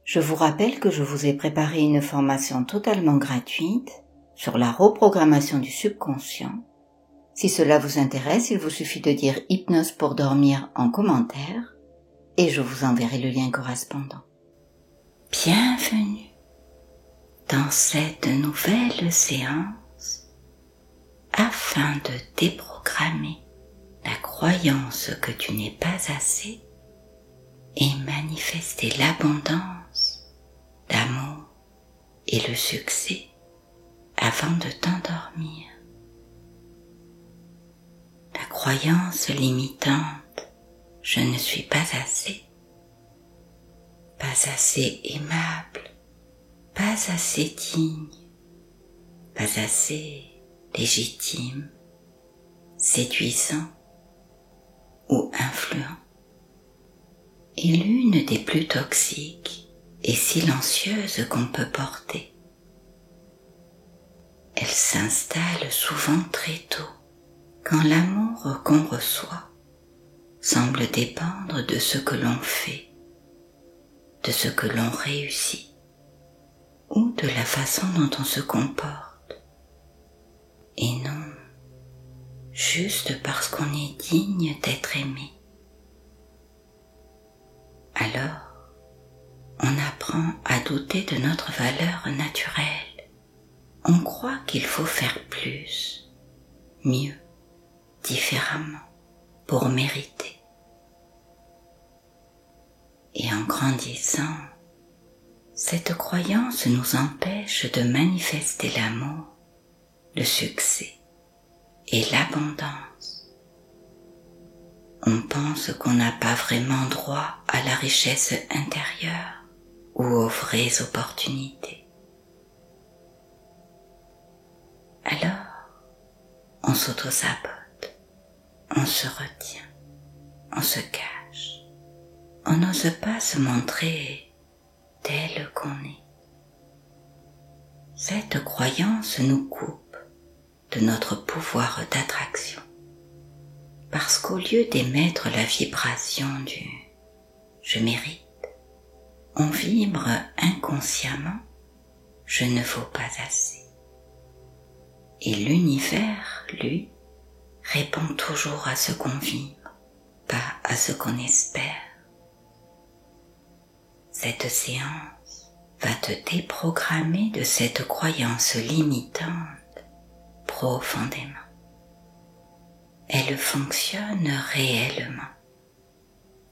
Je vous rappelle que je vous ai préparé une formation totalement gratuite sur la reprogrammation du subconscient. Si cela vous intéresse, il vous suffit de dire « Hypnose pour dormir » en commentaire et je vous enverrai le lien correspondant. Bienvenue dans cette nouvelle séance afin de déprogrammer la croyance que tu n'es pas assez et manifester l'abondance, l'amour et le succès avant de t'endormir. La croyance limitante « je ne suis pas assez », pas assez aimable, pas assez digne, pas assez légitime, séduisant ou influent est l'une des plus toxiques et silencieuses qu'on peut porter. Elle s'installe souvent très tôt, quand l'amour qu'on reçoit semble dépendre de ce que l'on fait, de ce que l'on réussit, ou de la façon dont on se comporte, et non juste parce qu'on est digne d'être aimé. Alors, on apprend à douter de notre valeur naturelle. On croit qu'il faut faire plus, mieux, différemment, pour mériter. Et en grandissant, cette croyance nous empêche de manifester l'amour, le succès et l'abondance. On pense qu'on n'a pas vraiment droit à la richesse intérieure ou aux vraies opportunités. Alors, on s'auto-sabote, on se retient, on se cache, on n'ose pas se montrer tel qu'on est. Cette croyance nous coupe de notre pouvoir d'attraction. Parce qu'au lieu d'émettre la vibration du « je mérite », on vibre inconsciemment « je ne vaux pas assez ». Et l'univers, lui, répond toujours à ce qu'on vibre, pas à ce qu'on espère. Cette séance va te déprogrammer de cette croyance limitante profondément. Elle fonctionne réellement.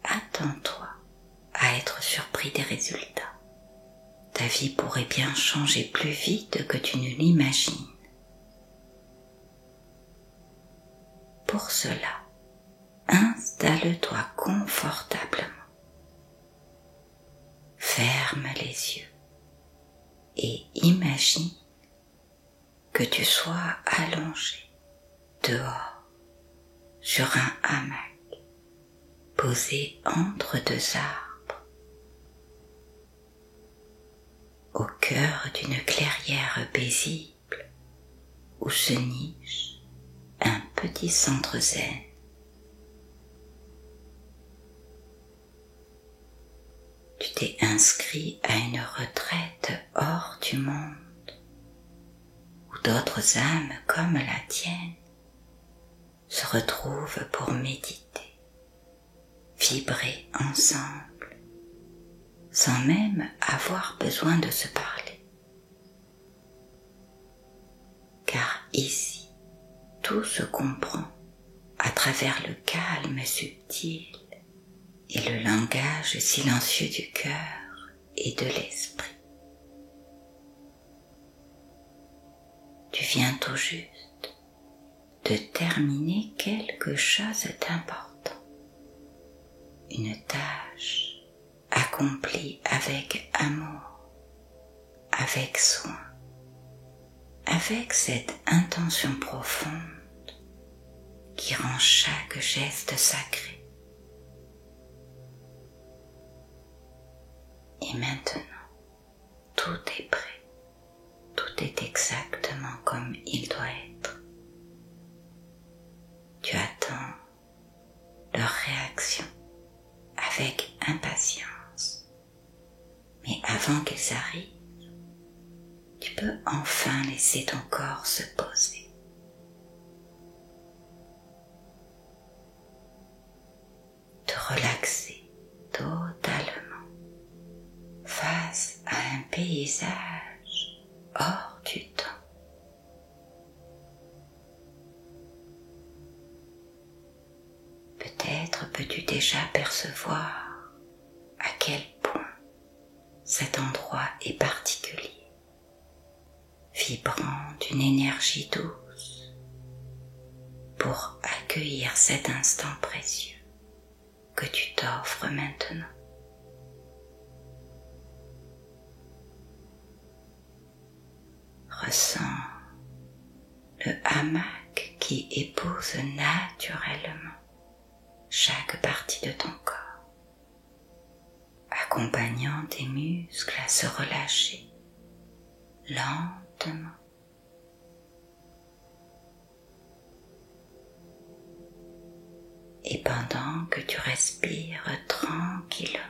Attends-toi à être surpris des résultats. Ta vie pourrait bien changer plus vite que tu ne l'imagines. Pour cela, installe-toi confortablement. Ferme les yeux et imagine que tu sois allongé dehors sur un hamac posé entre deux arbres au cœur d'une clairière paisible où se niche un petit centre zen. Tu t'es inscrit à une retraite hors du monde où d'autres âmes comme la tienne se retrouvent pour méditer, vibrer ensemble, sans même avoir besoin de se parler. Car ici, tout se comprend à travers le calme subtil et le langage silencieux du cœur et de l'esprit. Tu viens tout juste de terminer quelque chose d'important. Une tâche accomplie avec amour, avec soin, avec cette intention profonde qui rend chaque geste sacré. Et maintenant, tout est prêt, tout est exactement comme il doit être. Tu attends leur réaction avec impatience, mais avant qu'ils arrivent, tu peux enfin laisser ton corps se poser. Te relaxer totalement face à un paysage hors du temps. Peut-être peux-tu déjà percevoir à quel point cet endroit est particulier, vibrant d'une énergie douce pour accueillir cet instant précieux que tu t'offres maintenant. Ressens le hamac qui épouse naturellement chaque partie de ton corps, accompagnant tes muscles à se relâcher lentement. Et pendant que tu respires tranquillement,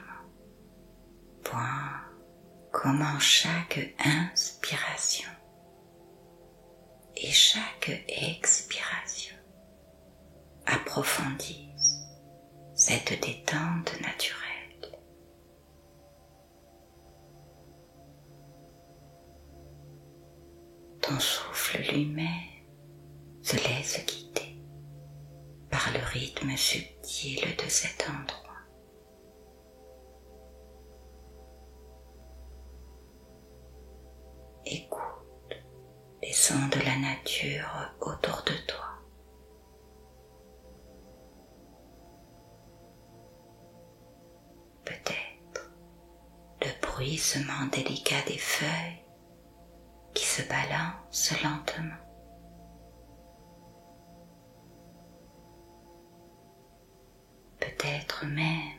vois comment chaque inspiration et chaque expiration approfondissent cette détente naturelle. Ton souffle lui-même se laisse guider par le rythme subtil de cet endroit. Écoute les sons de la nature autour de toi. Peut-être le bruissement délicat des feuilles qui se balancent lentement. Peut-être même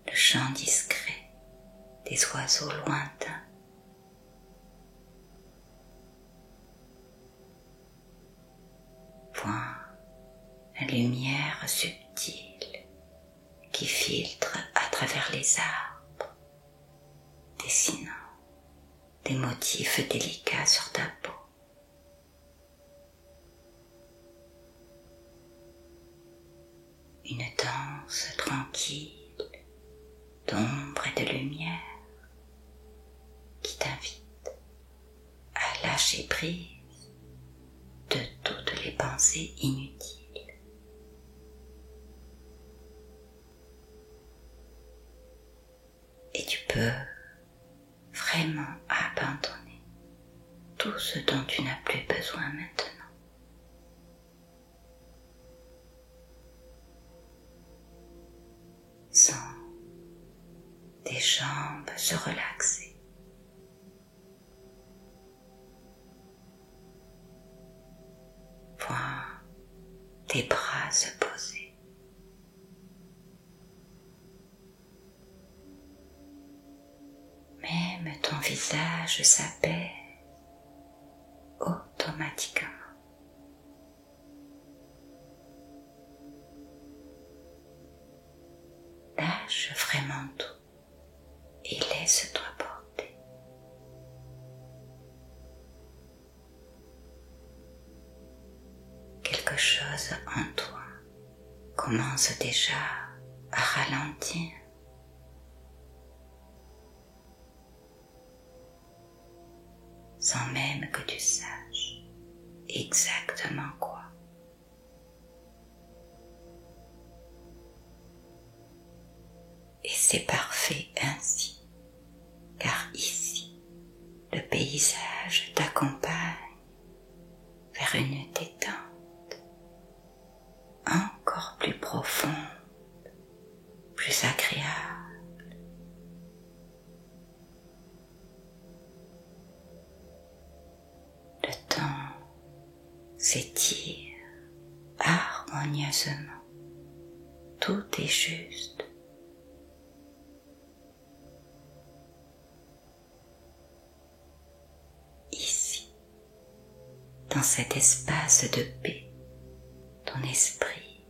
le chant discret des oiseaux lointains. Vois la lumière subtile qui filtre à travers les arbres, dessinant des motifs délicats sur ta peau. Une danse tranquille d'ombre et de lumière qui t'invite à lâcher prise de toutes les pensées inutiles. Et tu peux vraiment abandonner tout ce dont tu n'as plus besoin maintenant. Sens tes jambes se relaxer. Vois tes bras se poser. Même ton visage s'apaise automatiquement. Lâche vraiment tout et laisse-toi porter. Quelque chose en toi commence déjà à ralentir. Sans même que tu saches exactement quoi. Et c'est parfait ainsi, car ici, le paysage t'accompagne vers une détente encore plus profonde, plus agréable. Le temps s'étire harmonieusement. Tout est juste. Ici, dans cet espace de paix, ton esprit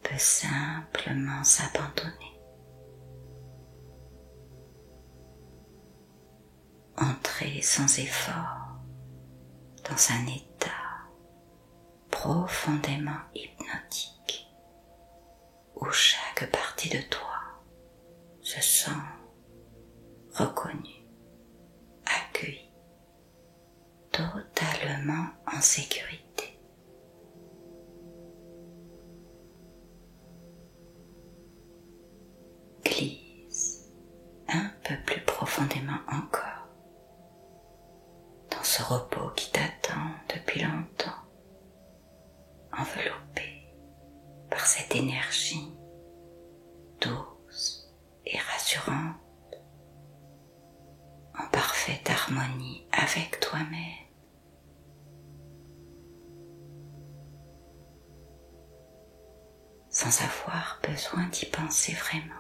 peut simplement s'abandonner. entrer sans effort dans un état profondément hypnotique où chaque partie de toi se sent reconnue, accueillie, totalement en sécurité. Glisse un peu plus profondément encore dans ce repos qui t'attend depuis longtemps, enveloppé par cette énergie douce et rassurante, en parfaite harmonie avec toi-même. Sans avoir besoin d'y penser vraiment.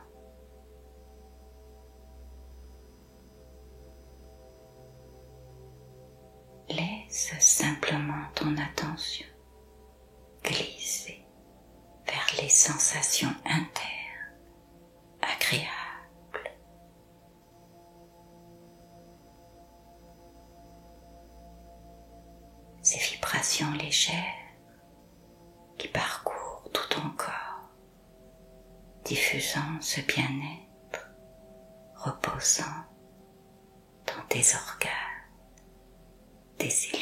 Laisse simplement ton attention glisser vers les sensations internes agréables. Ces vibrations légères qui parcourent tout ton corps, diffusant ce bien-être reposant dans tes organes, tes cellules.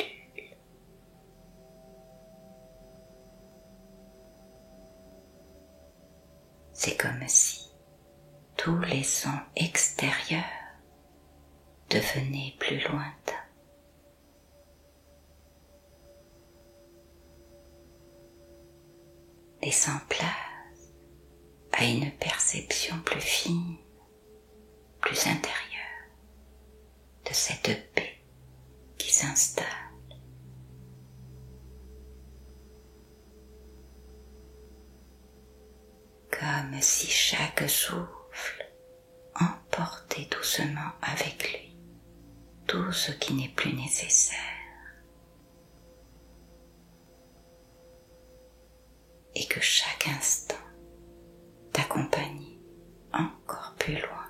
C'est comme si tous les sons extérieurs devenaient plus lointains. Laissant place à une perception plus fine, plus intérieure de cette paix qui s'installe. Comme si chaque souffle emportait doucement avec lui tout ce qui n'est plus nécessaire. Et que chaque instant t'accompagne encore plus loin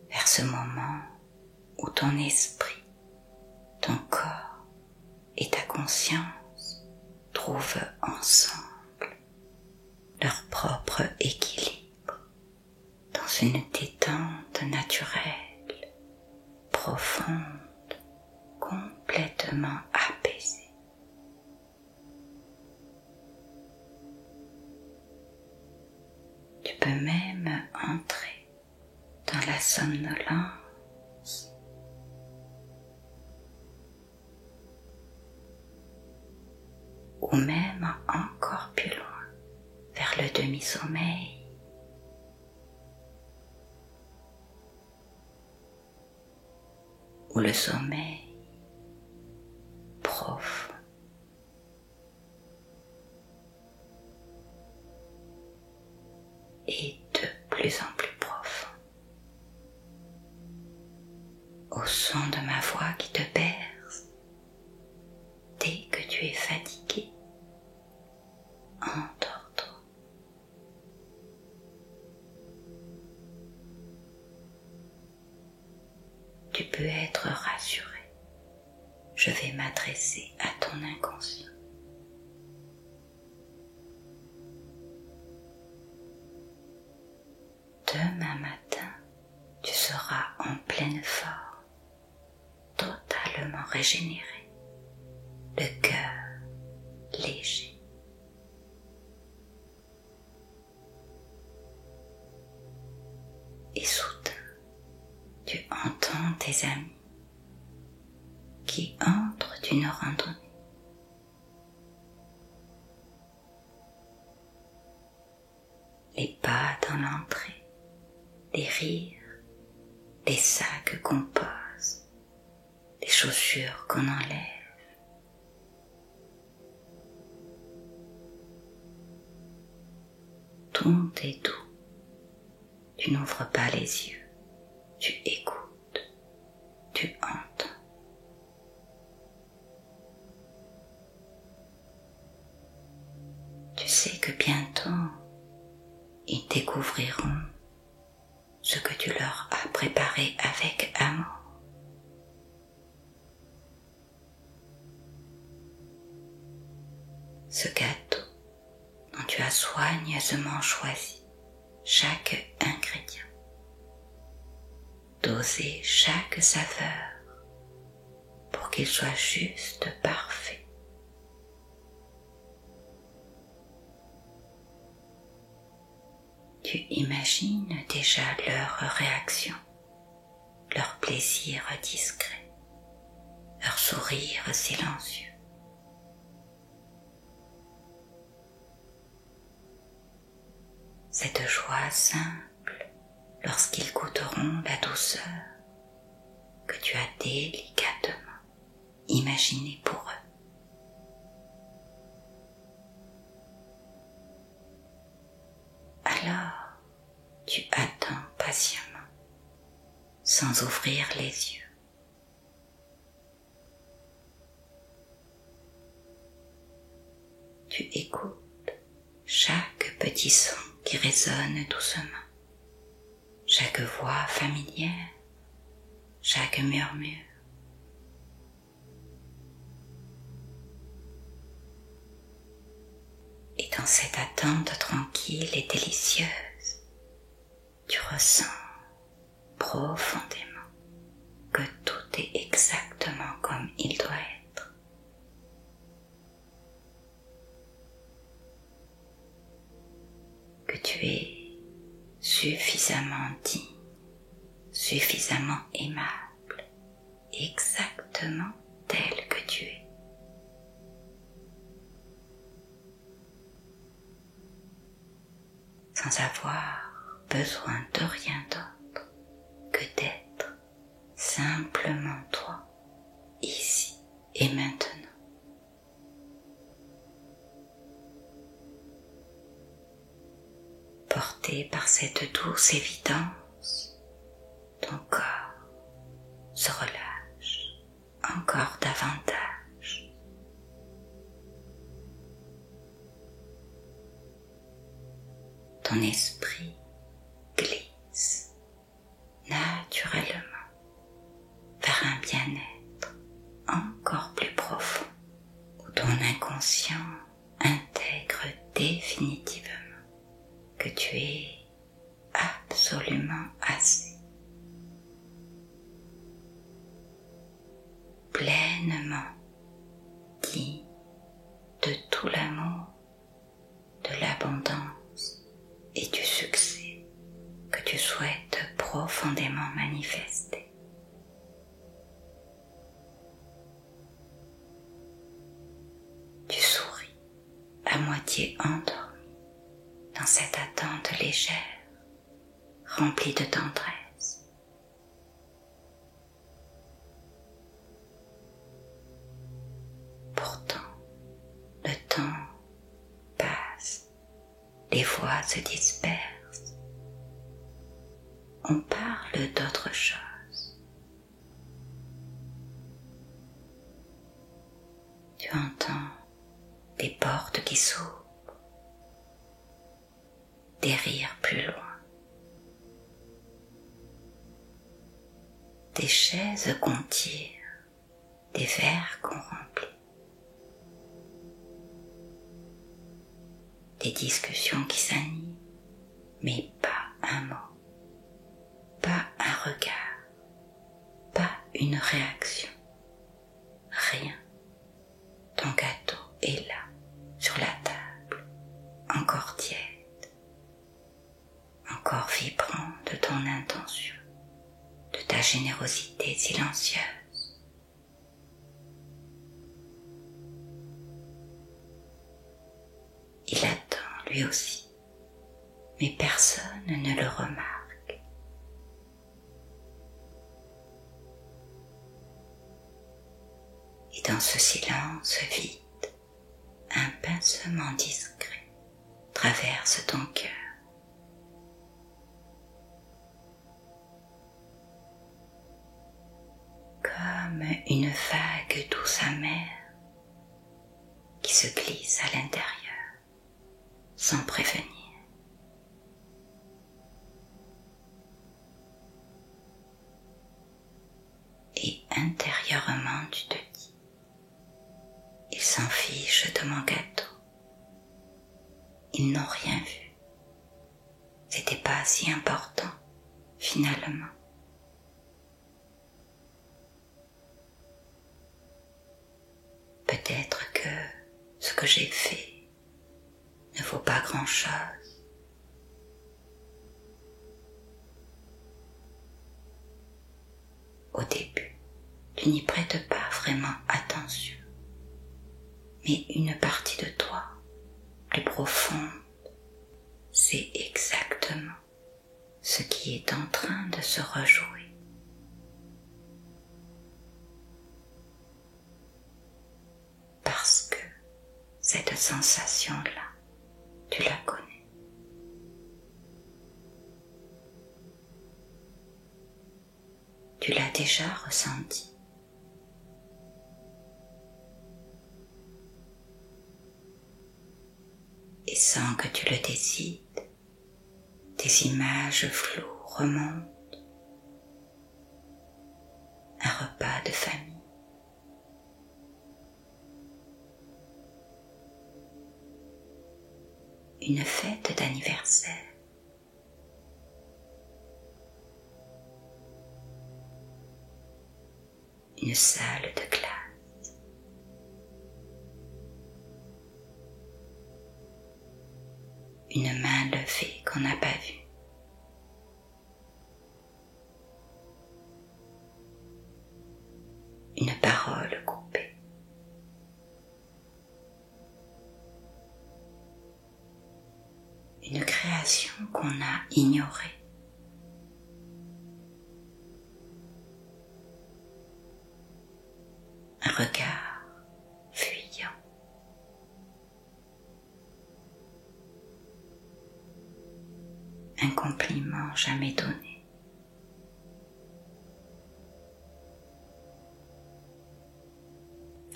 vers ce moment où ton esprit, ton corps et ta conscience trouvent ensemble leur propre équilibre dans une détente naturelle, profonde, complètement apaisée. Tu peux même entrer dans la somnolence ou même encore plus loin vers le demi-sommeil ou le sommeil profond. Et de plus en plus profond, au son de ma voix qui te berce. Dès que tu es fatigué, endors-toi. Tu peux être rassuré, je vais m'adresser à ton inconscient. Demain matin, tu seras en pleine forme, totalement régénéré, le cœur léger. Et soudain, tu entends tes amis qui entrent d'une randonnée. Les pas dans l'entrée, les rires, les sacs qu'on pose, les chaussures qu'on enlève. Tout est doux. Tu n'ouvres pas les yeux, tu écoutes, tu entends. Tu sais que bientôt, ils découvriront ce que tu leur as préparé avec amour. ce gâteau dont tu as soigneusement choisi chaque ingrédient, doser chaque saveur pour qu'il soit juste parfait. Tu imagines déjà leur réaction, leur plaisir discret, leur sourire silencieux. Cette joie simple lorsqu'ils goûteront la douceur que tu as délicatement imaginée pour eux. Alors, tu attends patiemment, sans ouvrir les yeux. Tu écoutes chaque petit son qui résonne doucement, chaque voix familière, chaque murmure. Et dans cette attente tranquille et délicieuse, tu ressens profondément que tout est exactement comme il doit être. Que tu es suffisamment digne, suffisamment aimable, exactement tel que tu es. Sans avoir besoin de rien d'autre que d'être simplement toi, ici et maintenant. Porté par cette douce évidence, ton corps se relâche encore davantage. Ton esprit glisse naturellement vers un bien-être encore plus profond, où ton inconscient intègre définitivement que tu es absolument assez, pleinement digne de tout l'amour, de l'abondance et du succès que tu souhaites profondément manifester. Tu souris à moitié endormi dans cette attente légère, remplie de tendresse. Pourtant, le temps passe, les voix se dispersent. On parle d'autre chose. Tu entends des portes qui s'ouvrent, des rires plus loin, des chaises qu'on tire, des verres qu'on remplit, des discussions qui s'animent, mais pas un mot, pas un regard, pas une réaction, rien. Ton gâteau est là, sur la table, encore tiède, encore vibrant de ton intention, de ta générosité silencieuse. Il attend lui aussi, mais personne ne le remarque. Et dans ce silence vide, un pincement discret traverse ton cœur. Comme une vague douce amère qui se glisse à l'intérieur sans prévenir. Et intérieurement tu te dis, il s'en fiche de mon gâteau, Ils n'ont rien vu. C'était pas si important, finalement. Peut-être que ce que j'ai fait ne vaut pas grand-chose. Au début, tu n'y prêtes pas vraiment attention. Mais une partie de toi, plus profonde, sait exactement ce qui est en train de se rejouer. Parce que cette sensation-là, tu la connais. Tu l'as déjà ressentie. Et sans que tu le décides, des images floues remontent. Un repas de famille. Une fête d'anniversaire. Une salle de classe. Une main levée qu'on n'a pas vue. Une parole coupée. Une création qu'on a ignorée. Un regard fuyant. Un compliment jamais donné.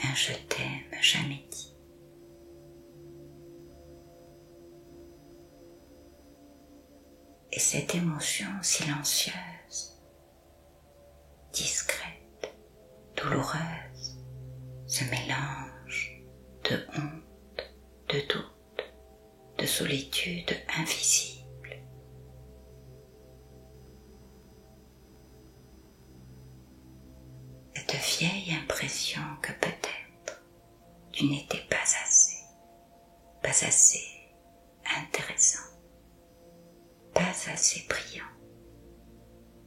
Un je t'aime jamais dit. Et cette émotion silencieuse, discrète, douloureuse, ce mélange de honte, de doute, de solitude invisible. Cette vieille impression que peut-être tu n'étais pas assez intéressant, pas assez brillant,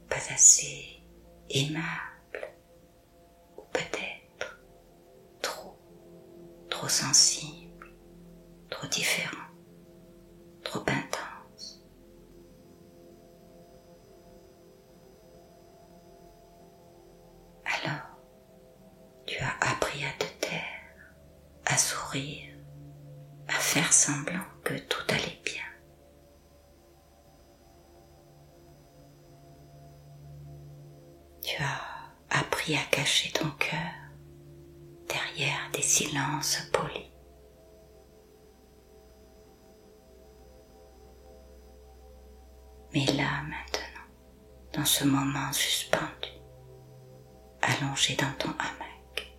pas assez aimable, ou peut-être trop sensible, trop différent, trop intense. Alors, tu as appris à te taire, à sourire, à faire semblant que tout allait bien. Tu as appris à cacher ton cœur derrière des silences polis. Mais là maintenant, dans ce moment suspendu, allongé dans ton hamac,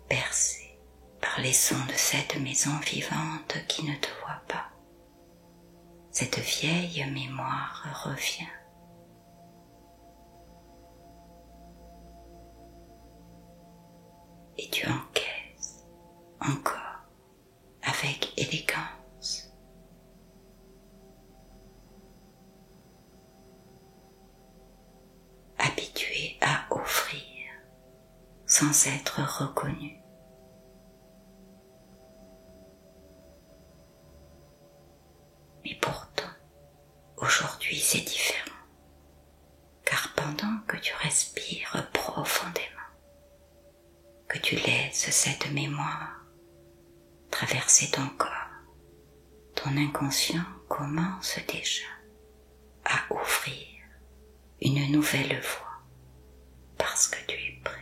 bercé par les sons de cette maison vivante qui ne te voit pas, cette vieille mémoire revient. Et tu encaisses encore avec élégance. Habitué à offrir sans être reconnu. Mais pourtant, aujourd'hui c'est différent, car pendant que tu respires profondément, que tu laisses cette mémoire traverser ton corps, ton inconscient commence déjà à ouvrir une nouvelle voie parce que tu es prêt.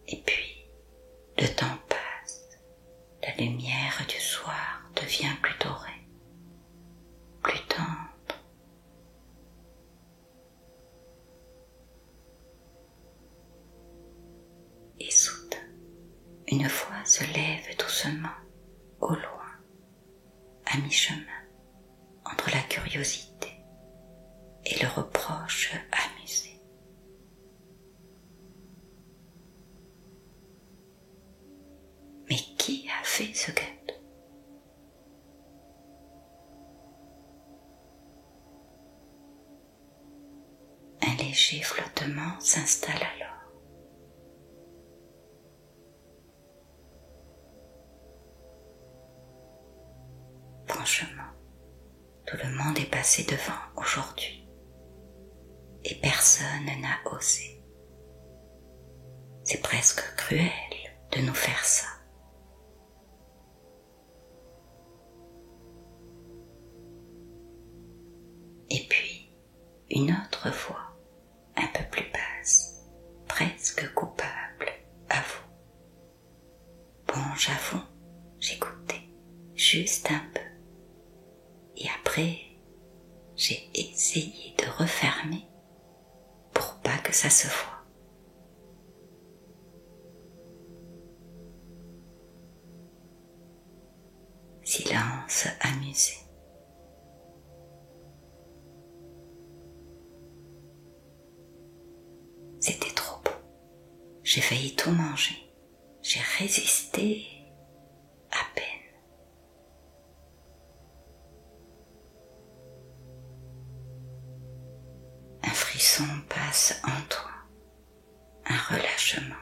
Et puis, le temps passe, la lumière du soir devient plus dorée, plus tendre. Et doucement, au loin, à mi-chemin, entre la curiosité et le reproche amusé. Mais qui a fait ce gâteau? Un léger flottement s'installe alors. Franchement, tout le monde est passé devant aujourd'hui et personne n'a osé. C'est presque cruel de nous faire ça. Et puis, une autre voix, un peu plus basse, presque coupable, avoue. Bon, j'avoue, j'écoutais, juste un peu. Et après, j'ai essayé de refermer pour pas que ça se voie. Silence amusé. C'était trop beau. J'ai failli tout manger. J'ai résisté à peine. Un frisson passe en toi, un relâchement.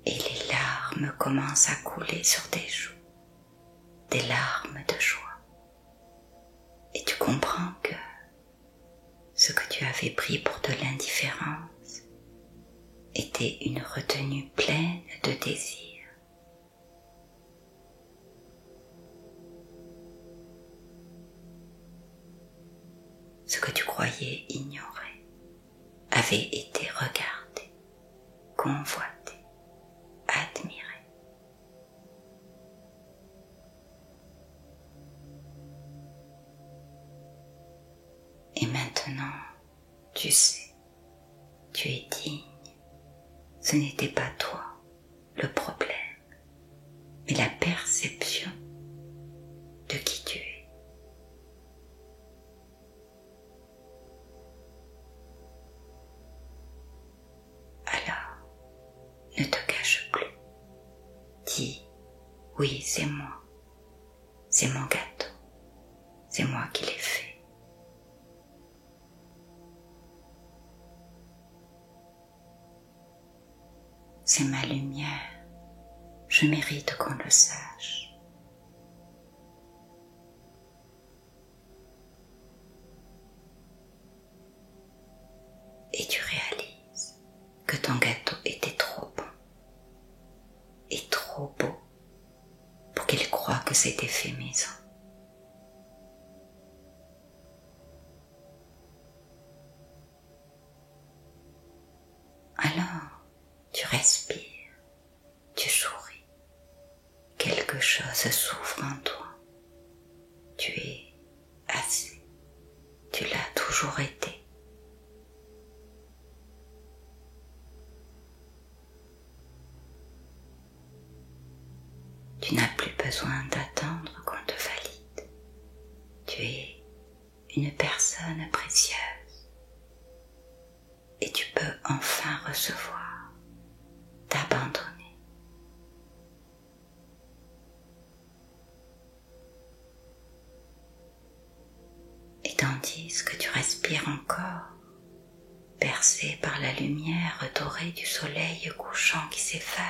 Et les larmes commencent à couler sur tes joues, des larmes de joie. Et tu comprends que ce que tu avais pris pour de l'indifférence était une retenue pleine de désir. Ce que tu croyais ignorer avait été regardé, convoité, admiré. Et maintenant, tu sais, tu es digne. Ce n'était pas toi le problème, mais la perception de qui tu es. Alors, ne te cache plus. Dis, oui, c'est moi. C'est mon gâteau. C'est moi qui l'ai fait. C'est ma lumière. Je mérite qu'on le sache. Et tu réalises que ton gâteau était trop bon et trop beau pour qu'il croie que c'était fait maison. Alors, tu respires, tu souris. Quelque chose s'ouvre en toi. Tu es assez. Tu l'as toujours été. Tu n'as plus besoin d'attendre qu'on te valide. Tu es une personne précieuse. Et tu peux enfin recevoir, t'abandonner. Et tandis que tu respires encore, bercé par la lumière dorée du soleil couchant qui s'effade,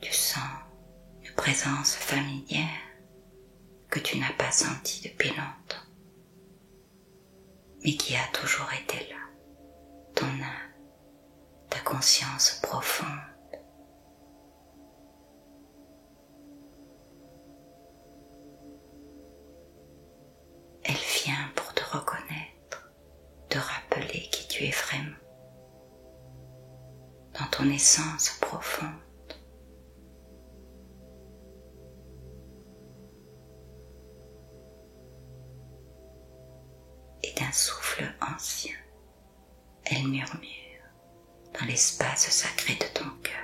tu sens une présence familière que tu n'as pas sentie depuis longtemps, mais qui a toujours été là. Ton âme, ta conscience profonde. Elle vient pour te reconnaître, te rappeler qui tu es vraiment, dans ton essence profonde. Et d'un souffle ancien, elle pleine murmure dans l'espace sacré de ton cœur.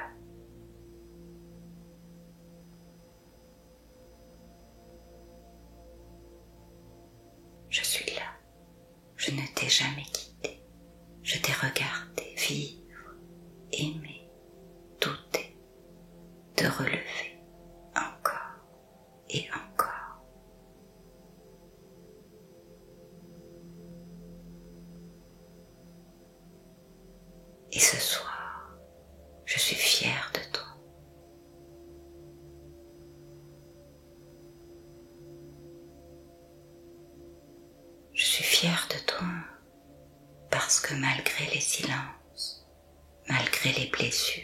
Je suis là, je ne t'ai jamais quitté, je t'ai regardé vivre, aimer, douter, te relever encore et encore. Et ce soir, je suis fière de toi. Je suis fière de toi parce que malgré les silences, malgré les blessures,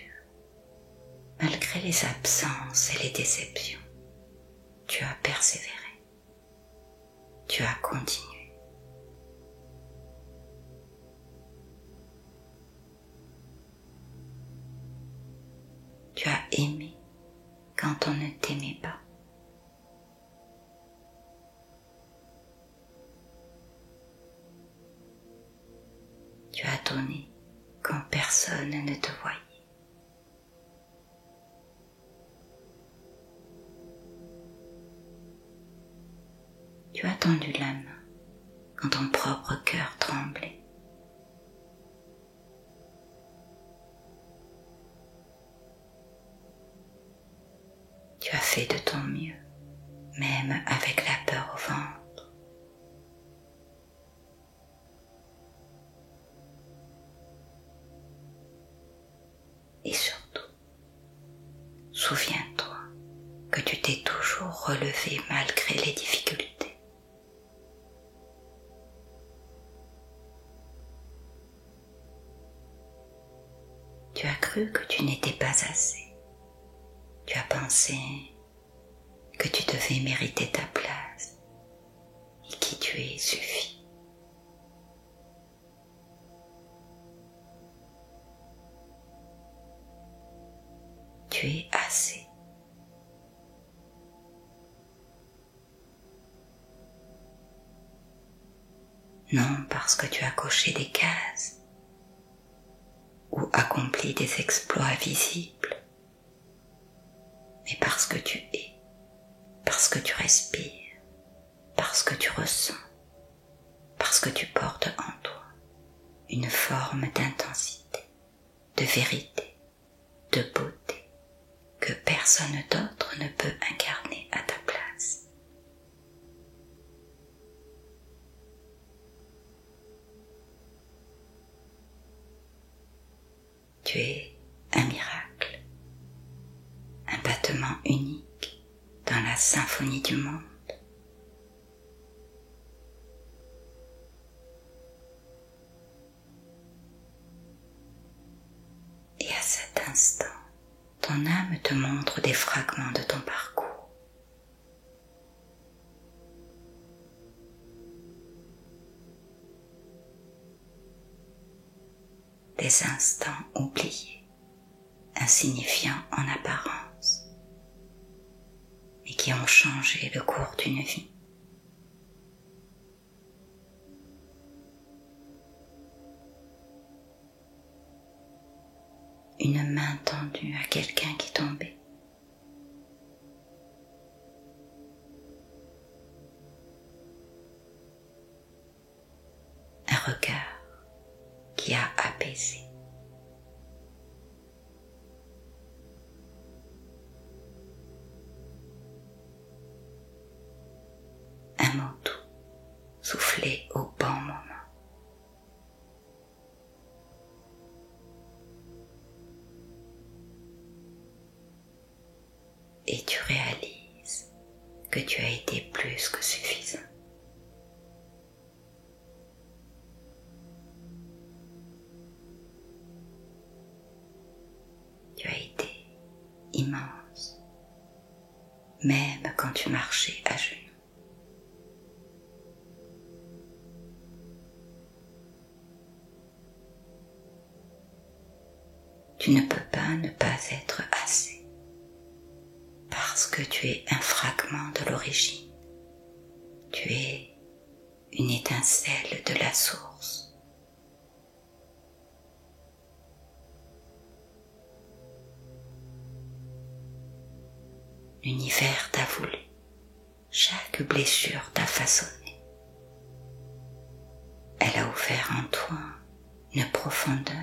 malgré les absences et les déceptions, tu as persévéré, tu as continué. Tu as aimé quand on ne t'aimait pas. Tu as donné quand personne ne te voyait. Tu as tendu la main quand ton propre cœur tremblait. Tu as fait de ton mieux, même avec la peur au ventre. Et surtout, souviens-toi que tu t'es toujours relevé malgré les difficultés. Tu as cru que tu n'étais pas assez. Tu as pensé que tu devais mériter ta place et qui tu es suffit. Tu es assez. Non parce que tu as coché des cases ou accompli des exploits visibles, mais parce que tu es, parce que tu respires, parce que tu ressens, parce que tu portes en toi une forme d'intensité, de vérité, de beauté que personne d'autre ne peut incarner à ta place. Tu es un miracle, un battement unique dans la symphonie du monde. Et à cet instant, ton âme te montre des fragments de ton parcours. Des instants oubliés, insignifiants en apparence, mais qui ont changé le cours d'une vie. Une main tendue à quelqu'un qui tombait. Un regard qui a apaisé. Un mot doux soufflé au bon moment. Et tu réalises que tu as été plus que suffisant. Tu as été immense, même quand tu marchais à genoux. Tu ne peux pas ne pas être assez, parce que tu es un fragment de l'origine. Tu es une étincelle de la source. l'univers t'a voulu, chaque blessure t'a façonné. Elle a ouvert en toi une profondeur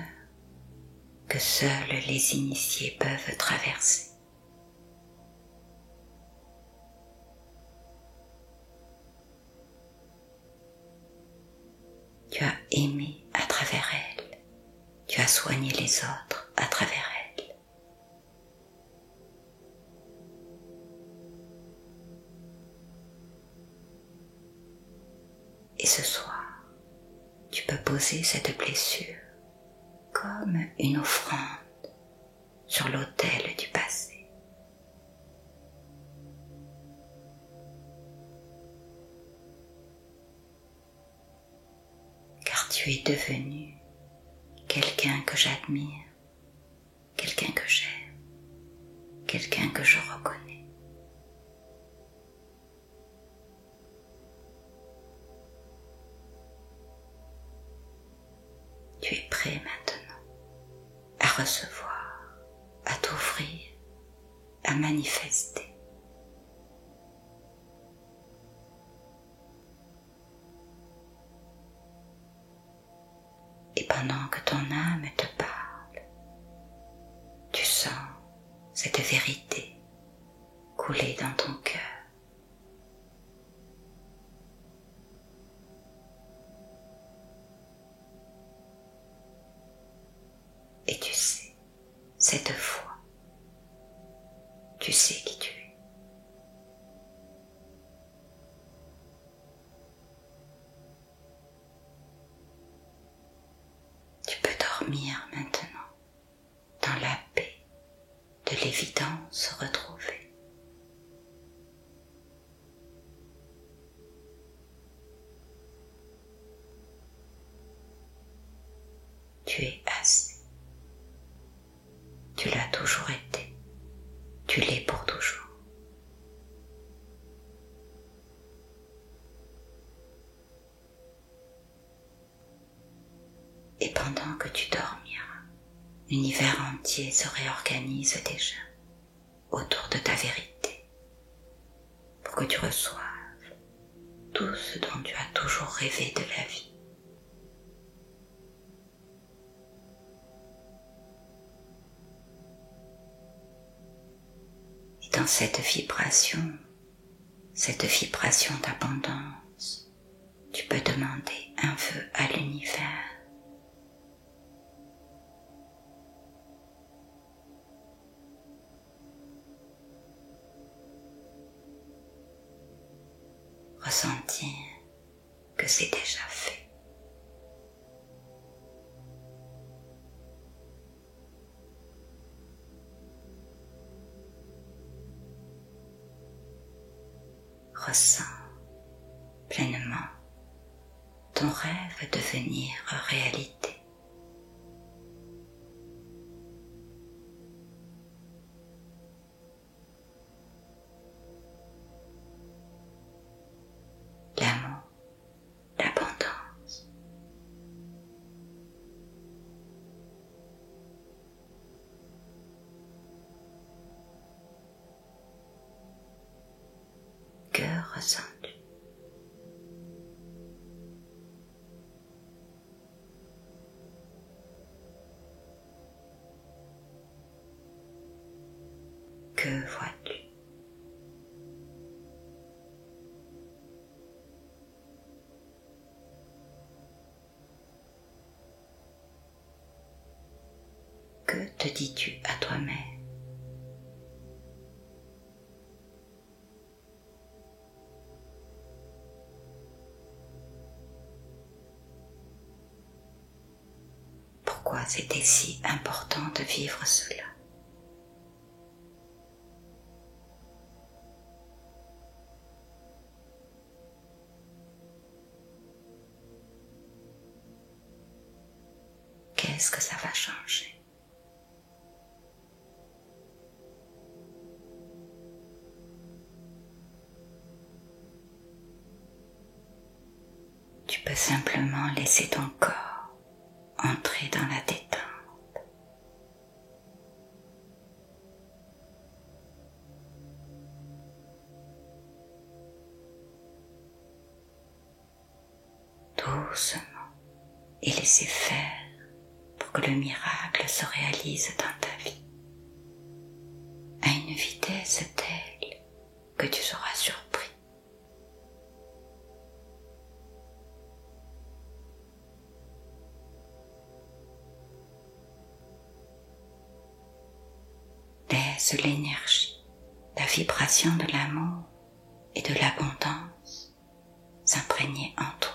que seuls les initiés peuvent traverser. Tu as aimé à travers elle, tu as soigné les autres à travers elle. Et ce soir, tu peux poser cette blessure comme une offrande sur l'autel du passé. Car tu es devenu quelqu'un que j'admire, quelqu'un que j'aime, quelqu'un que je reconnais. Tu es prêt maintenant à recevoir, à t'ouvrir, à manifester. Et pendant que ton âme te parle, tu sens cette vérité couler dans ton cœur. Et tu sais, cette fois, tu sais qui tu es. Tu peux dormir maintenant dans la paix de l'évidence retrouvée. Tu es assez. Tu l'as toujours été. Tu l'es pour toujours. Et pendant que tu dormiras, l'univers entier se réorganise déjà autour de ta vérité pour que tu reçoives tout ce dont tu as toujours rêvé de la vie. Et dans cette vibration d'abondance, tu peux demander un vœu à l'univers. Ressentir que c'est déjà fait. Ressens pleinement ton rêve devenir réalité. L'amour, l'abondance. Que ressens-tu? Que vois-tu? Que te dis-tu à toi-même? Pourquoi c'était si important de vivre cela? Qu'est-ce que ça va changer? Tu peux simplement laisser ton corps entrer dans la détente. doucement et laisser faire pour que le miracle se réalise dans ta vie à une vitesse telle que tu seras surpris. Laisse l'énergie, la vibration de l'amour et de l'abondance s'imprégner en toi.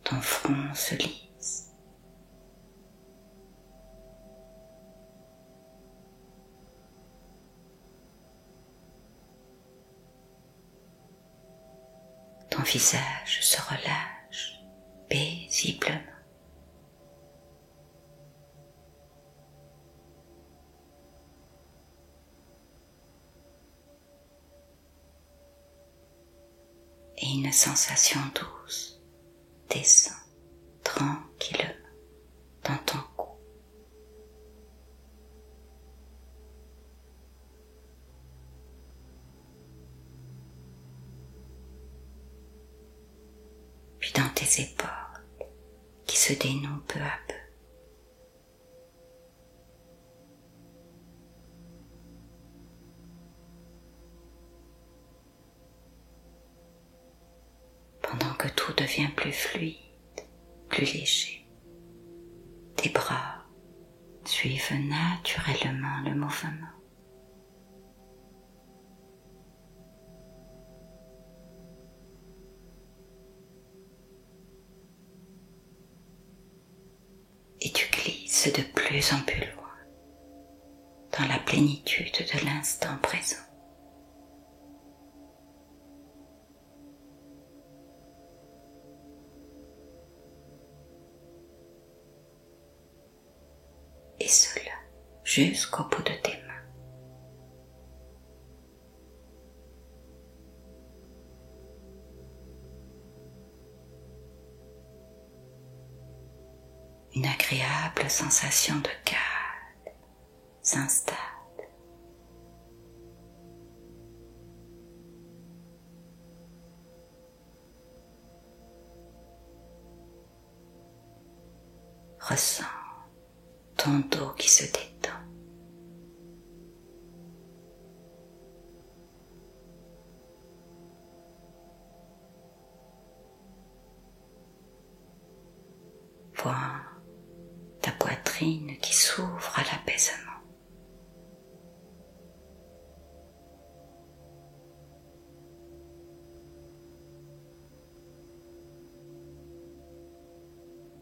Ton front se lisse. Ton visage se relâche paisiblement. Et une sensation douce descend tranquillement dans ton cou. Puis dans tes épaules qui se dénouent peu à peu. Pendant que tout devient plus fluide, plus léger, tes bras suivent naturellement le mouvement. Et tu glisses de plus en plus loin dans la plénitude de l'instant présent. Et cela jusqu'au bout de tes mains. Une agréable sensation de calme s'installe. Ressens ton dos qui se détend. Vois ta poitrine qui s'ouvre à l'apaisement.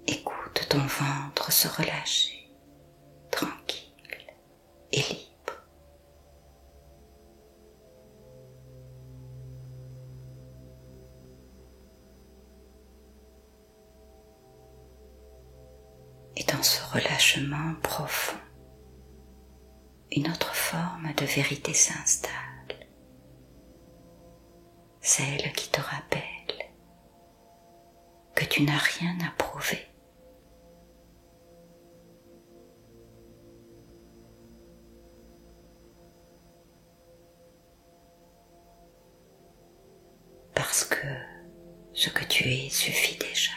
Écoute ton ventre se relâcher, tranquille et libre. Et dans ce relâchement profond, une autre forme de vérité s'installe, celle qui te rappelle que tu n'as rien à prouver. Parce que ce que tu es suffit déjà.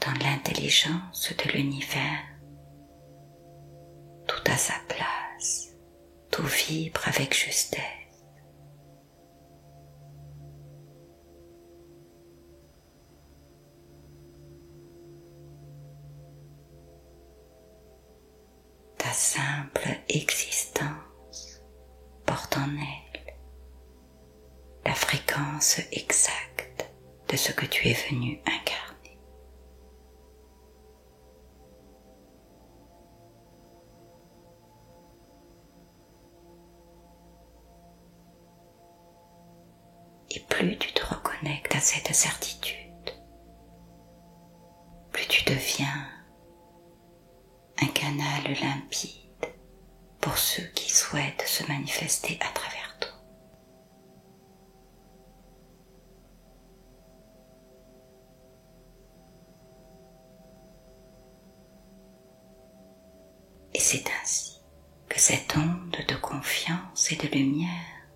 Dans l'intelligence de l'univers, tout a sa place, tout vibre avec justesse. Ta simple existence porte en elle la fréquence exacte de ce que tu es venu incarner. Et plus tu te reconnectes à cette certitude, plus tu deviens un canal limpide pour ceux qui souhaitent se manifester à travers toi. Et c'est ainsi que cette onde de confiance et de lumière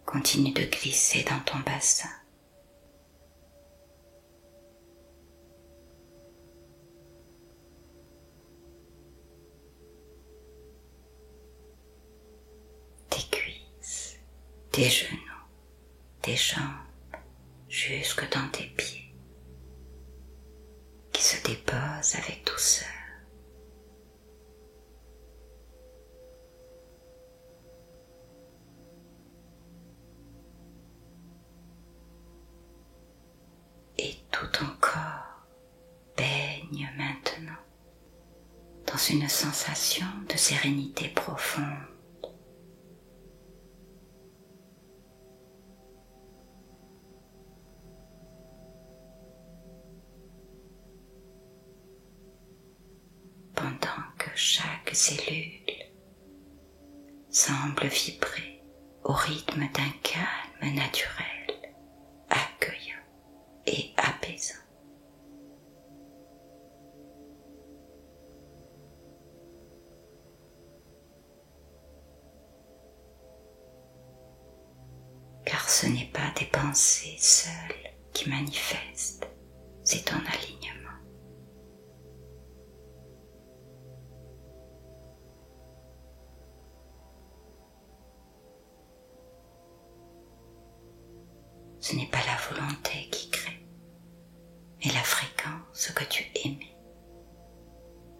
continue de glisser dans ton bassin. Tes cuisses, tes genoux, tes jambes, jusque dans tes pieds, qui se déposent avec douceur. Et tout ton corps baigne maintenant dans une sensation de sérénité profonde. Pendant que chaque cellule semble vibrer au rythme d'un calme naturel, accueillant et apaisant. Car ce n'est pas des pensées seules qui manifestent, c'est ton alignement. Ce n'est pas la volonté qui crée, mais la fréquence que tu émets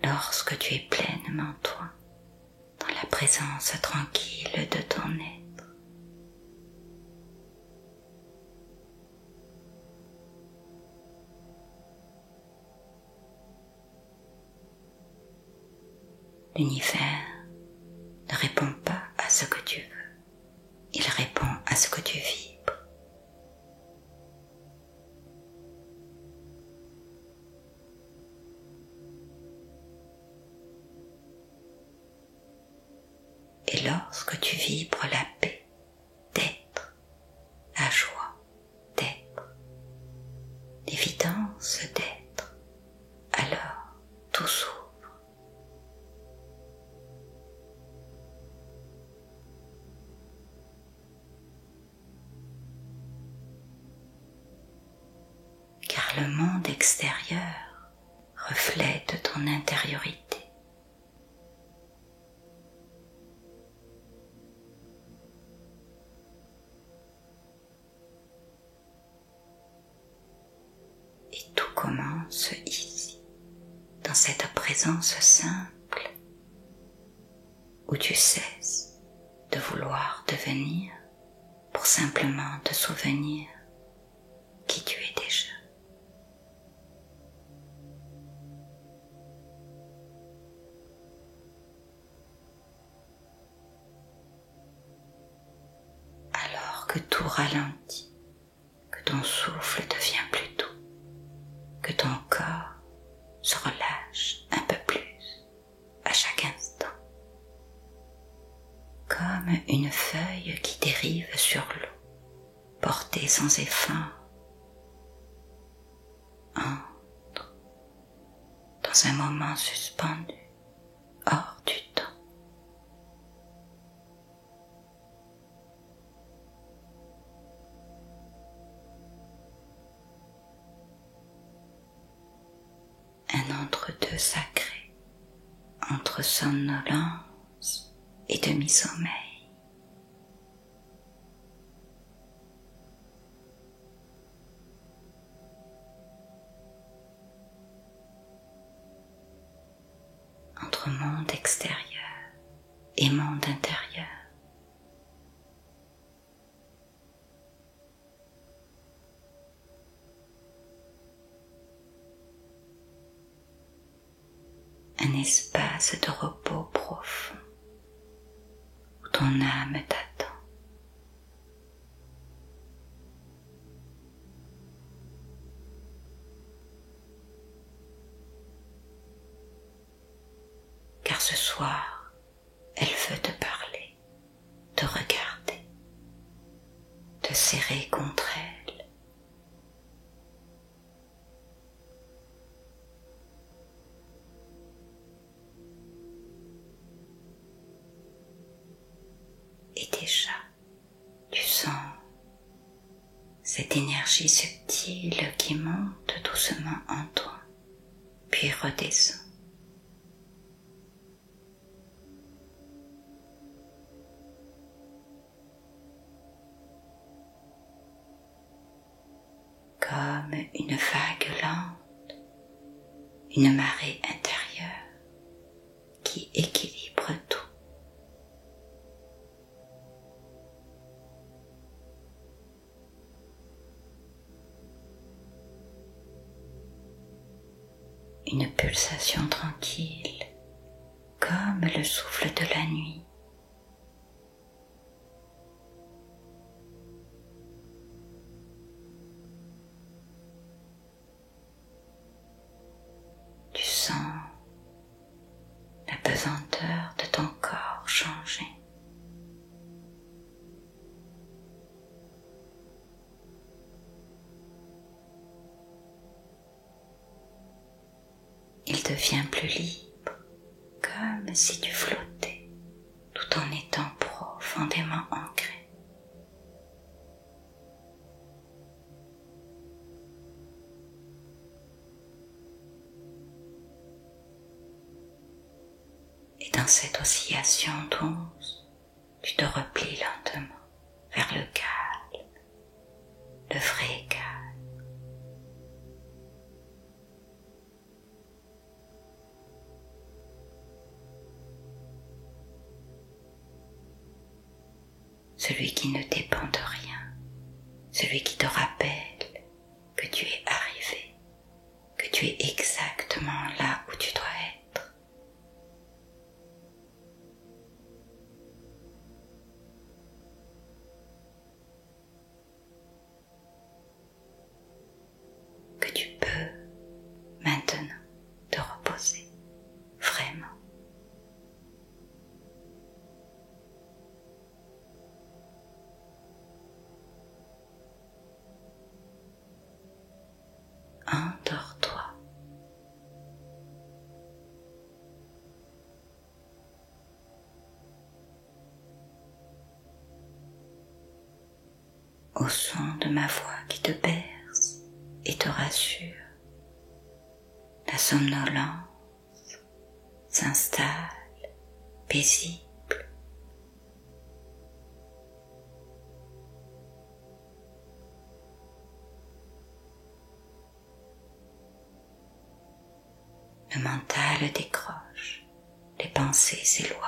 lorsque tu es pleinement toi, dans la présence tranquille de ton être. L'univers ne répond pas à ce que tu veux, il répond à ce que tu vibres. Et lorsque tu vibres la paix d'être, la joie d'être, l'évidence d'être, alors tout s'ouvre. Car le monde extérieur reflète ton intériorité. Et tout commence ici, dans cette présence simple, où tu cesses de vouloir devenir pour simplement te souvenir qui tu es déjà. Alors que tout ralentit, que ton souffle devient plus doux, que ton corps se relâche un peu plus à chaque instant, comme une feuille qui dérive sur l'eau, portée sans effort, entre dans un moment suspendu, hors du temps. Un entre-deux sacré, entre somnolence et demi-sommeil. Entre monde extérieur et monde intérieur. Un espace de repos profond où ton âme t'attend. Car ce soir, elle veut te parler, te regarder, te serrer contre elle. cette énergie subtile qui monte doucement en toi, puis redescend. Comme une vague lente, une marée intérieure qui équilibre tout. Une pulsation tranquille, comme le souffle de la nuit. Tu sens la pesanteur de ton corps changer. Il devient plus libre, comme si tu flottais, tout en étant profondément ancré. Et dans cette oscillation douce, tu te replies lentement vers le calme, le vrai calme. Celui qui ne dépend de rien, celui qui te rappelle que tu es arrivé, que tu es exactement là où tu dois être. Que tu peux maintenant te reposer, vraiment. Endors-toi. Au son de ma voix qui te berce et te rassure, la somnolence s'installe paisible. Le mental décroche, les pensées s'éloignent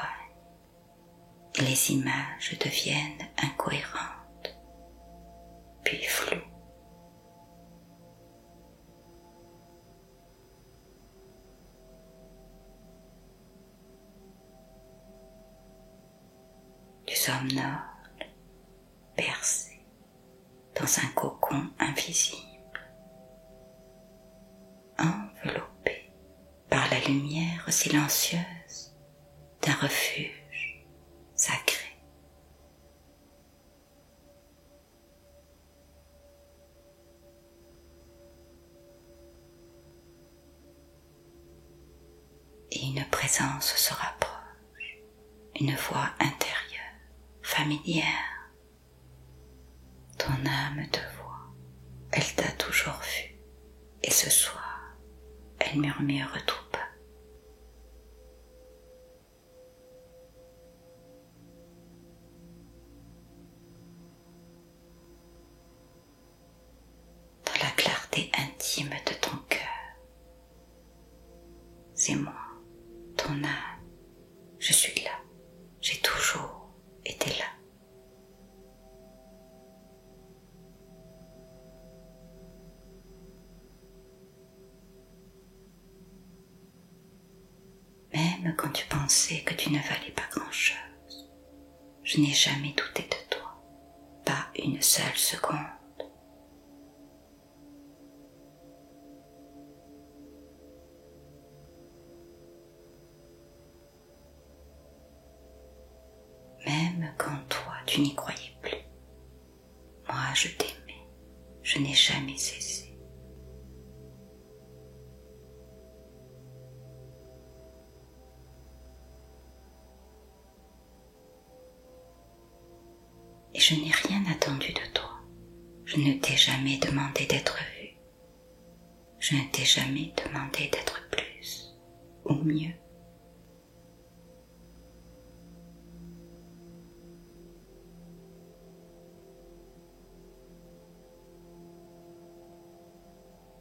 et les images deviennent incohérentes, puis floues. Tu somnoles, bercé dans un cocon invisible, enveloppé par la lumière silencieuse d'un refuge sacré. Et une présence se rapproche, une voix intérieure, familière. Ton âme te voit, elle t'a toujours vu, et ce soir, elle murmure tout bas. Dans la clarté intime de ton cœur, c'est moi, ton âme, je suis là, j'ai toujours été là. Même quand tu pensais que tu ne valais pas grand-chose, je n'ai jamais douté de toi, pas une seule seconde. Même quand toi tu n'y croyais plus, moi je t'aimais, je n'ai jamais cessé. Et je n'ai rien attendu de toi, Je ne t'ai jamais demandé d'être vu. Je ne t'ai jamais demandé d'être plus ou mieux.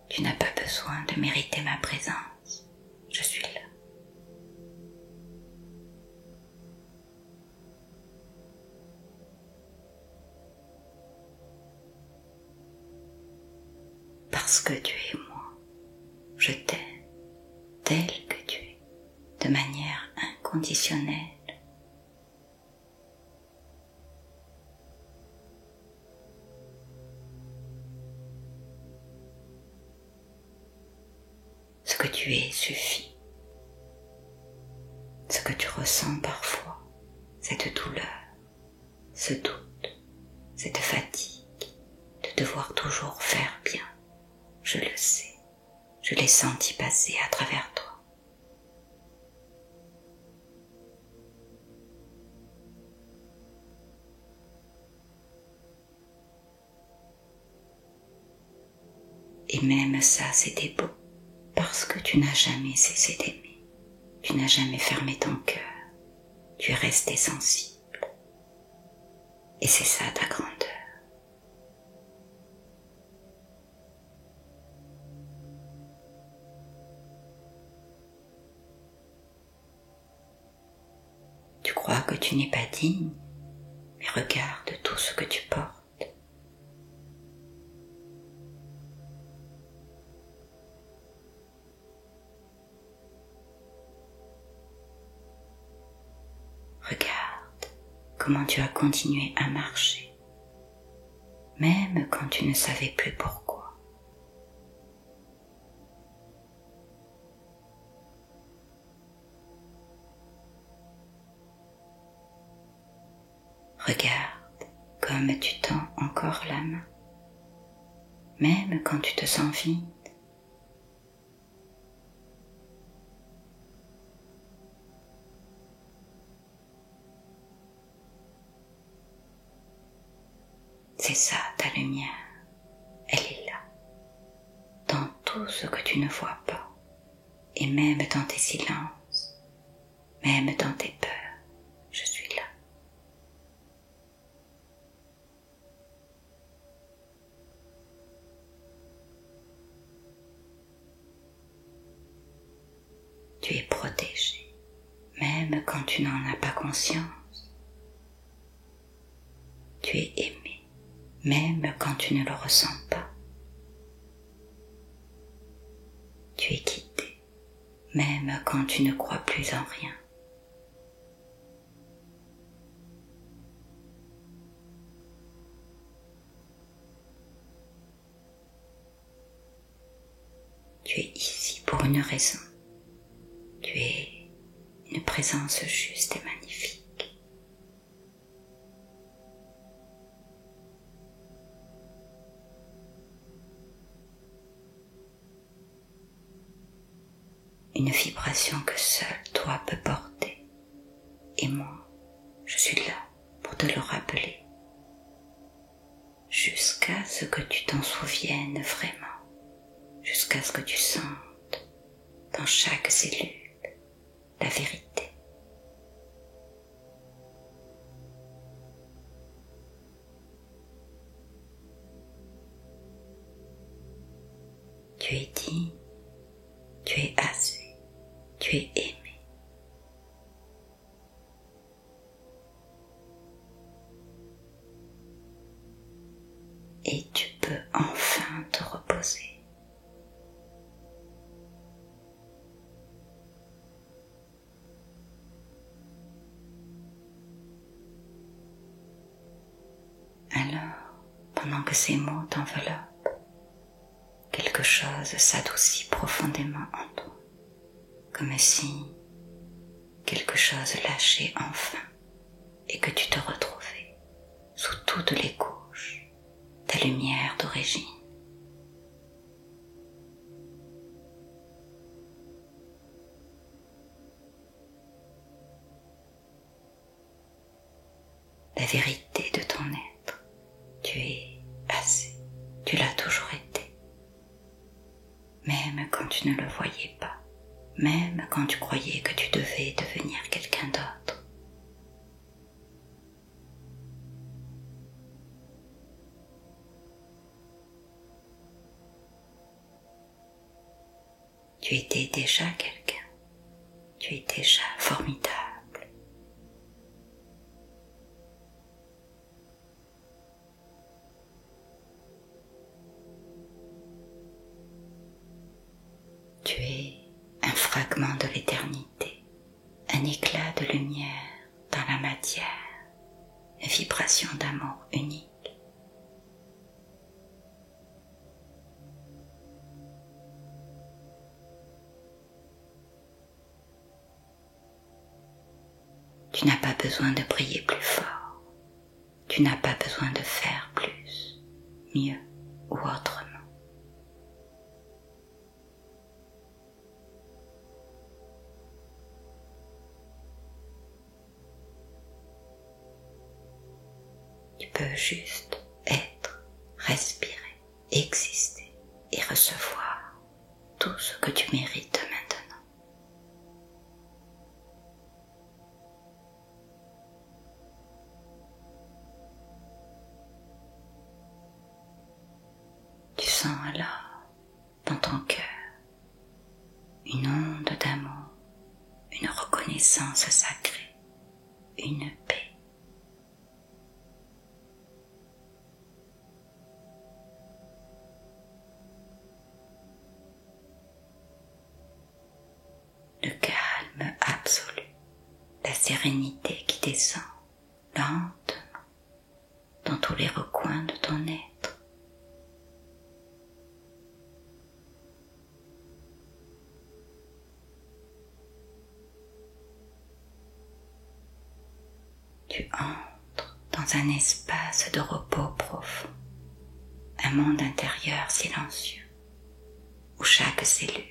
Tu n'as pas besoin de mériter ma présence. Je suis là. Parce que tu es moi, je t'aime tel que tu es, de manière inconditionnelle. Ce que tu es suffit. Ce que tu ressens parfois, cette douleur, ce doute, cette fatigue de devoir toujours faire bien, je le sais, je l'ai senti passer à travers toi. Et même ça, c'était beau, parce que tu n'as jamais cessé d'aimer, tu n'as jamais fermé ton cœur, tu es resté sensible. Et c'est ça ta grandeur. Tu crois que tu n'es pas digne, mais regarde tout ce que tu portes. Regarde comment tu as continué à marcher, même quand tu ne savais plus pourquoi. Regarde comme tu tends encore la main, même quand tu te sens vide. C'est ça ta lumière, elle est là, dans tout ce que tu ne vois pas, et même dans tes silences, même dans tes peurs, je suis là. Tu es protégé, même quand tu n'en as pas conscience. Tu es aimé, même quand tu ne le ressens pas. Tu es guidé, même quand tu ne crois plus en rien. Tu es ici pour une raison. Tu es une présence juste et magnifique. Une vibration que seul toi peux porter. Et moi, je suis là pour te le rappeler. Jusqu'à ce que tu t'en souviennes vraiment. Jusqu'à ce que tu sentes dans chaque cellule la vérité. Tu es digne, tu es assez, tu es aimé. Et tu peux enfin te reposer. Alors, pendant que ces mots t'enveloppent, quelque chose s'adoucit profondément en toi, comme si quelque chose lâchait enfin et que tu te retrouvais sous toutes les couches, ta lumière d'origine. La vérité de ton être, tu es assez, tu ne le voyais pas, même quand tu croyais que tu devais devenir quelqu'un d'autre. Tu étais déjà quelqu'un, tu es déjà formidable. Tu es un fragment de l'éternité, un éclat de lumière dans la matière, une vibration d'amour unique. Tu n'as pas besoin de prier plus fort, tu n'as pas besoin de faire plus, mieux ou autrement. Tu peux juste être, respirer, exister et recevoir tout ce que tu mérites maintenant. Tu sens alors dans ton cœur une onde d'amour, une reconnaissance sacrée, une paix. Le calme absolu, la sérénité qui descend lentement dans tous les recoins de ton être. Tu entres dans un espace de repos profond, un monde intérieur silencieux, où chaque cellule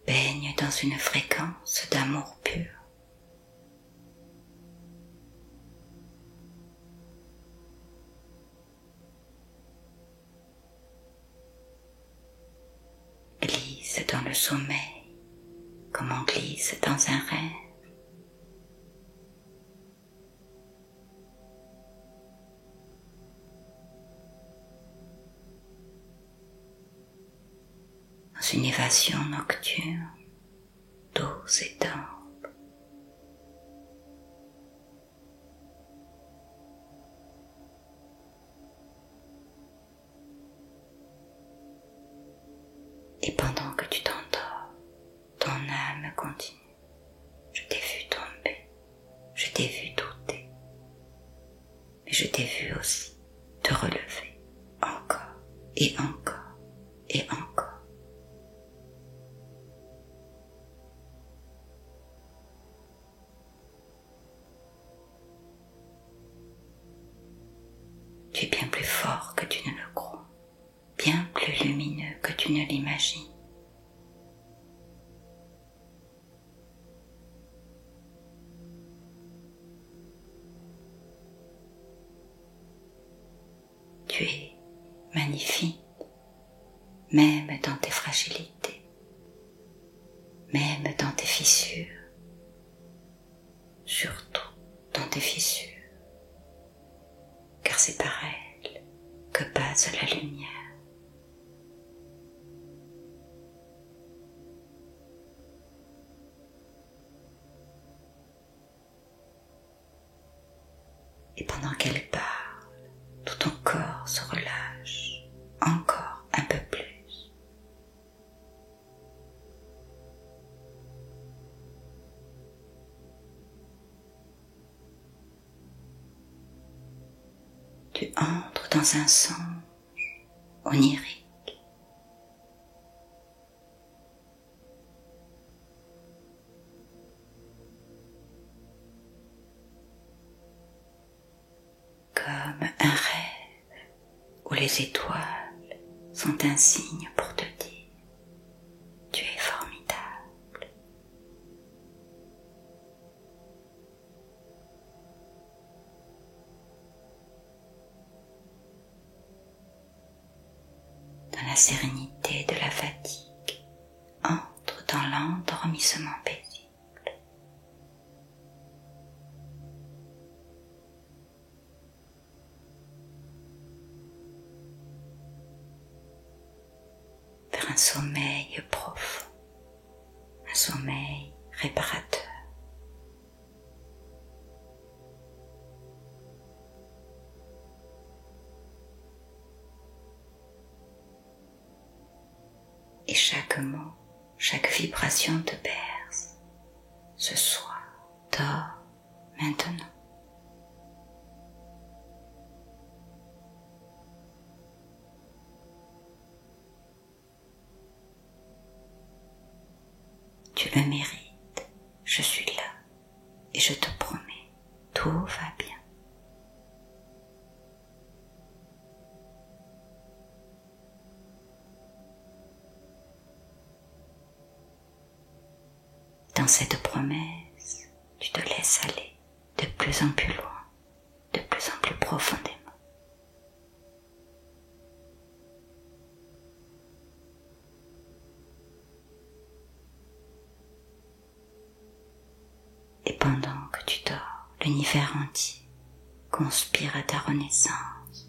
baigne dans une fréquence d'amour pur. Glisse dans le sommeil comme on glisse dans un rêve. Dans une évasion nocturne, douce et tendre. Et pendant que tu t'endors, ton âme continue. Je t'ai vu tomber, je t'ai vu douter, mais je t'ai vu aussi te relever encore et encore et encore. Tu es bien plus fort que tu ne le crois, bien plus lumineux que tu ne l'imagines. Tu es magnifique, même dans tes fragilités, même dans tes fissures, surtout dans tes fissures, car c'est par elles que passe la lumière. Et pendant qu'elle parle, tout ton corps se relâche encore un peu plus. Tu entres dans un songe onirique. Comme un rêve où les étoiles sont un signe pour te dire « Tu es formidable ». Dans la sérénité de la fatigue, entre épanouissement paisible. Vers un sommeil profond, un sommeil réparateur. Et chaque mot, chaque vibration te berce. Ce soir, dors maintenant. Tu le mérites, je suis là et je te promets, tout va bien. Dans cette promesse, tu te laisses aller de plus en plus loin, de plus en plus profondément. Et pendant que tu dors, l'univers entier conspire à ta renaissance.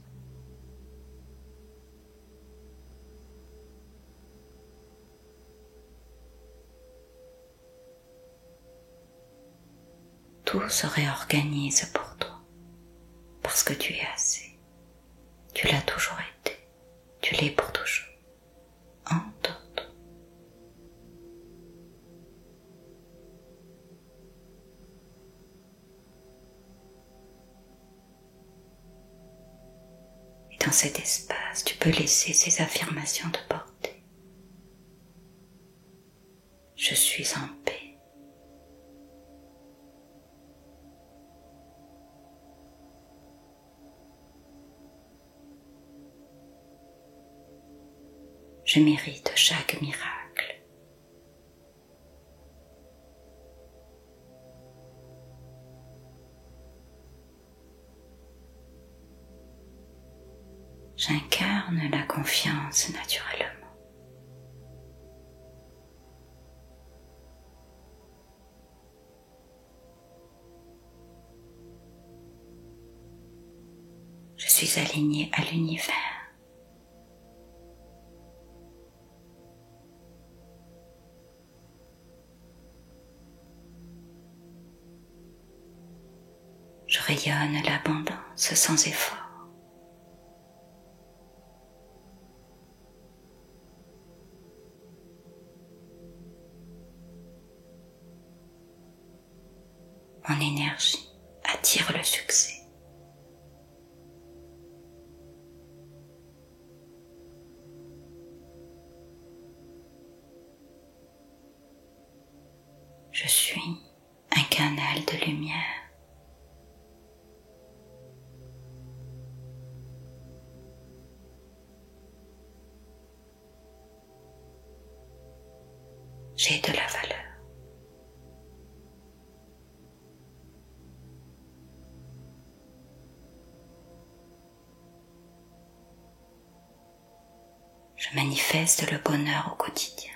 Tout se réorganise pour toi, parce que tu es assez. Tu l'as toujours été, tu l'es pour toujours. En d'autres. Et dans cet espace, tu peux laisser ces affirmations te porter. Je suis en paix. Je mérite chaque miracle. J'incarne la confiance naturellement. Je suis aligné à l'univers. Je rayonne l'abondance sans effort. Mon énergie attire le succès. Je suis un canal de lumière. J'ai de la valeur. Je manifeste le bonheur au quotidien.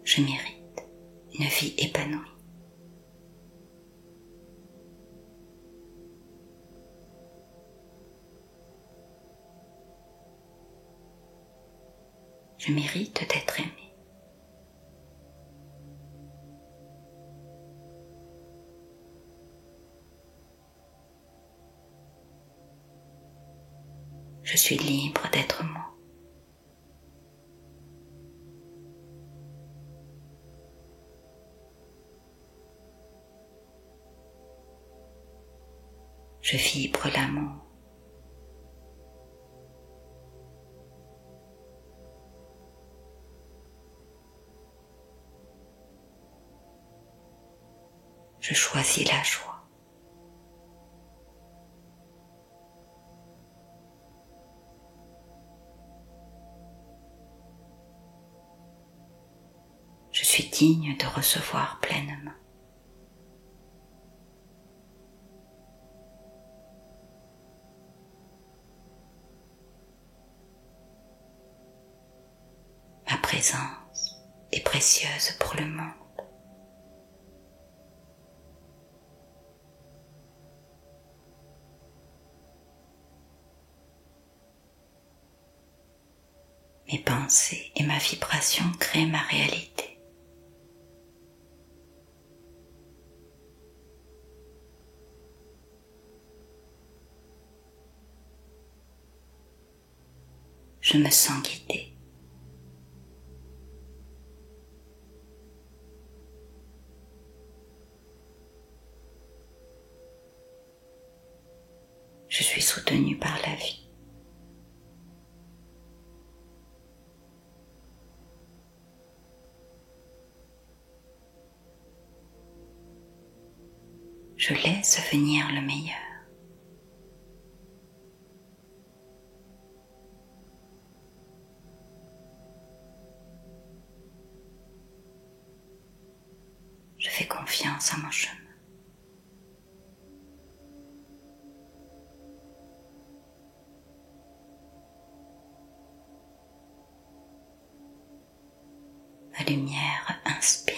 Je mérite une vie épanouie. Je mérite d'être aimé. Je suis libre d'être moi. Je vibre l'amour. Je choisis la joie. Je suis digne de recevoir pleinement. présence est précieuse pour le monde. Mes pensées et ma vibration créent ma réalité. Je me sens guidée. Je suis soutenue par la vie. Je laisse venir le meilleur. Je fais confiance à mon chemin. Ma lumière inspire.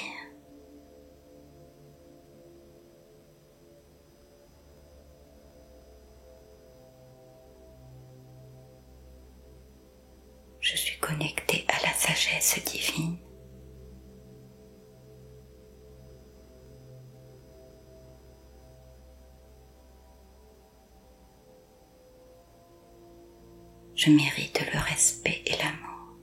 Je suis connectée à la sagesse divine. Je mérite le respect et l'amour.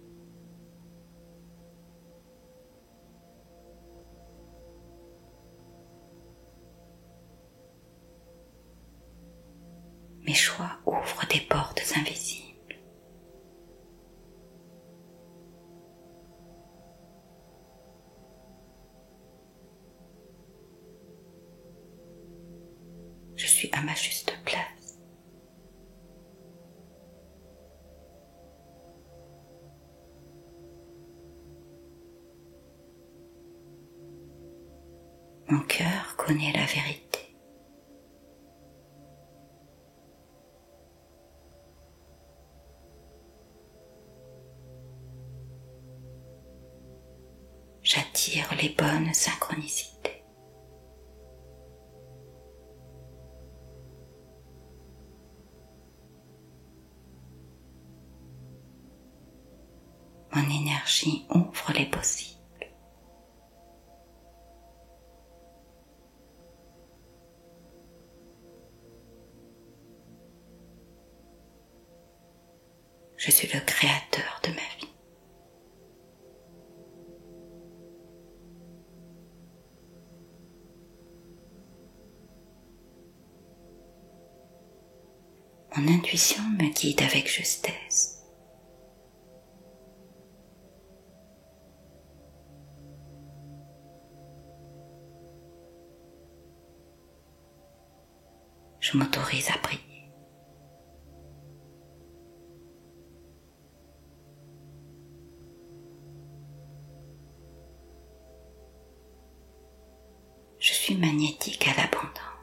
Mes choix ouvrent des portes invisibles. Je suis à ma juste place. Mon cœur connaît la vérité. J'attire les bonnes synchronicités. Mon énergie ouvre les possibles. Je suis le créateur de ma vie. Mon intuition me guide avec justesse. Je m'autorise à prier. Je suis magnétique à l'abondance.